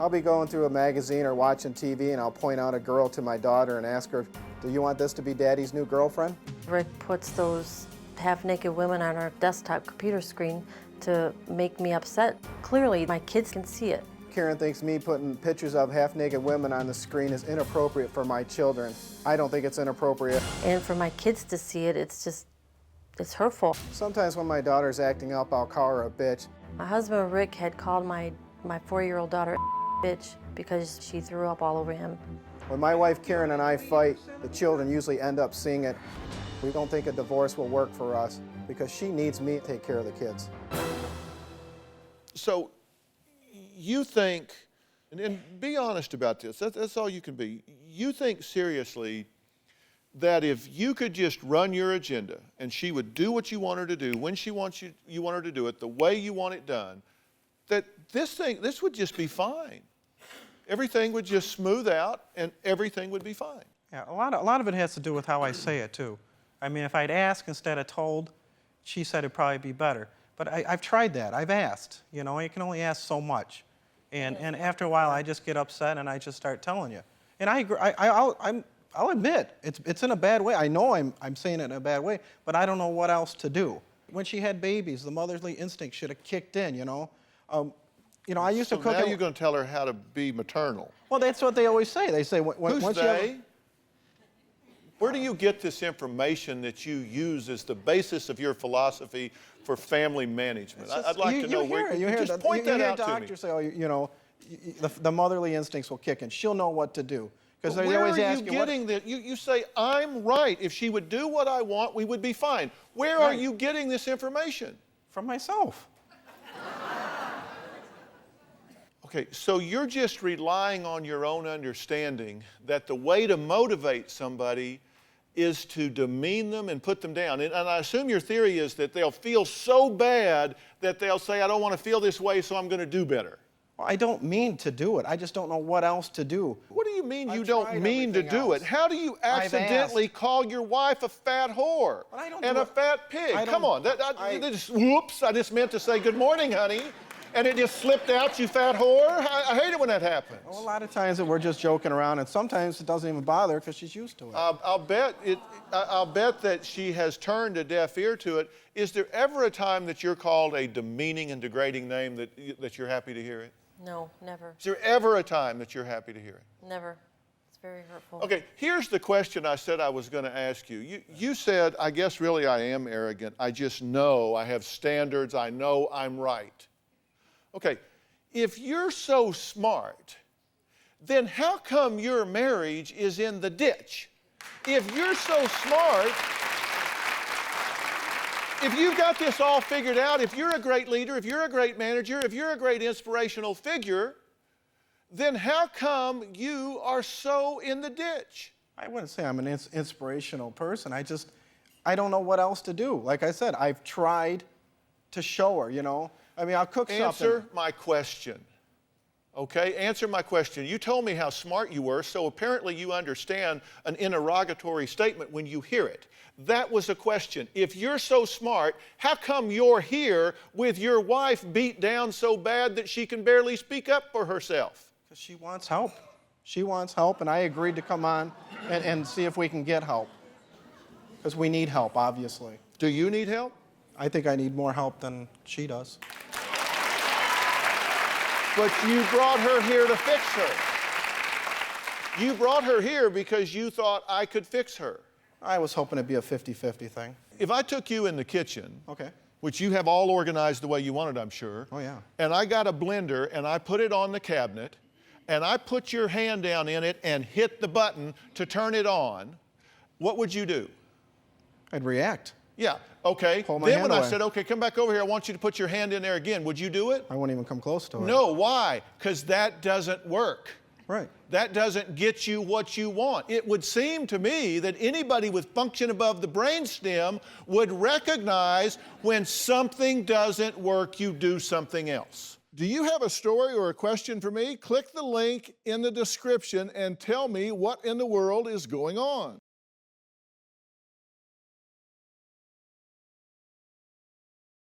I'll be going through a magazine or watching TV and I'll point out a girl to my daughter and ask her, do you want this to be Daddy's new girlfriend? Rick puts those half-naked women on our desktop computer screen to make me upset. Clearly, my kids can see it. Karen thinks me putting pictures of half-naked women on the screen is inappropriate for my children. I don't think it's inappropriate. And for my kids to see it, it's hurtful. Sometimes when my daughter's acting up, I'll call her a bitch. My husband, Rick, had called my 4-year-old daughter bitch because she threw up all over him. When my wife Karen and I fight, the children usually end up seeing it. We don't think a divorce will work for us because she needs me to take care of the kids. So you think, and be honest about this, that's all you can be. You think seriously that if you could just run your agenda and she would do what you want her to do, when she wants you want her to do it, the way you want it done, that this would just be fine. Everything would just smooth out and everything would be fine. Yeah, a lot of it has to do with how I say it too. I mean, if I'd ask instead of told, she said it'd probably be better. But I've tried that. I've asked. You know, you can only ask so much. And after a while, I just get upset and I just start telling you. And I agree. I'll admit it's in a bad way. I know I'm saying it in a bad way, but I don't know what else to do. When she had babies, the motherly instinct should have kicked in. You know, I used to cook. Now you're going to tell her how to be maternal. Well, that's what they always say. They say Who's once they? Where do you get this information that you use as the basis of your philosophy for family management? I'd like to know where you just point that out to me. Doctors say, oh, the motherly instincts will kick in. She'll know what to do. Because they always ask you, where are you getting this? You say, I'm right. If she would do what I want, we would be fine. Where are you getting this information? From myself. Okay, so you're just relying on your own understanding that the way to motivate somebody is to demean them and put them down. And I assume your theory is that they'll feel so bad that they'll say, I don't want to feel this way, so I'm going to do better. Well, I don't mean to do it. I just don't know what else to do. What do you mean you don't mean to do it? How do you accidentally call your wife a fat whore and a fat pig? Come on. Whoops, I just meant to say good morning, honey. And it just slipped out, you fat whore? I hate it when that happens. Well, a lot of times we're just joking around, and sometimes it doesn't even bother her because she's used to it. I'll bet that she has turned a deaf ear to it. Is there ever a time that you're called a demeaning and degrading name that you're happy to hear it? No, never. Is there ever a time that you're happy to hear it? Never. It's very hurtful. Okay, here's the question I said I was going to ask you. You said, I guess really I am arrogant. I just know I have standards. I know I'm right. Okay, if you're so smart, then how come your marriage is in the ditch? If you're so smart, if you've got this all figured out, if you're a great leader, if you're a great manager, if you're a great inspirational figure, then how come you are so in the ditch? I wouldn't say I'm an inspirational person. I don't know what else to do. Like I said, I've tried to show her, I mean, I'll cook something. Answer my question, okay? Answer my question. You told me how smart you were, so apparently you understand an interrogatory statement when you hear it. That was a question. If you're so smart, how come you're here with your wife beat down so bad that she can barely speak up for herself? Because she wants help. She wants help, and I agreed to come on and see if we can get help. Because we need help, obviously. Do you need help? I think I need more help than she does. But you brought her here to fix her. You brought her here because you thought I could fix her. I was hoping it'd be a 50-50 thing. If I took you in the kitchen, okay, which you have all organized the way you wanted, I'm sure. Oh, yeah. And I got a blender and I put it on the cabinet and I put your hand down in it and hit the button to turn it on, what would you do? I'd react. Yeah, okay. Pull my then when hand I away. said, okay, come back over here, I want you to put your hand in there again, would you do it? I wouldn't even come close to it. No, why? Because that doesn't work. Right. That doesn't get you what you want. It would seem to me that anybody with function above the brainstem would recognize when something doesn't work, you do something else. Do you have a story or a question for me? Click the link in the description and tell me what in the world is going on.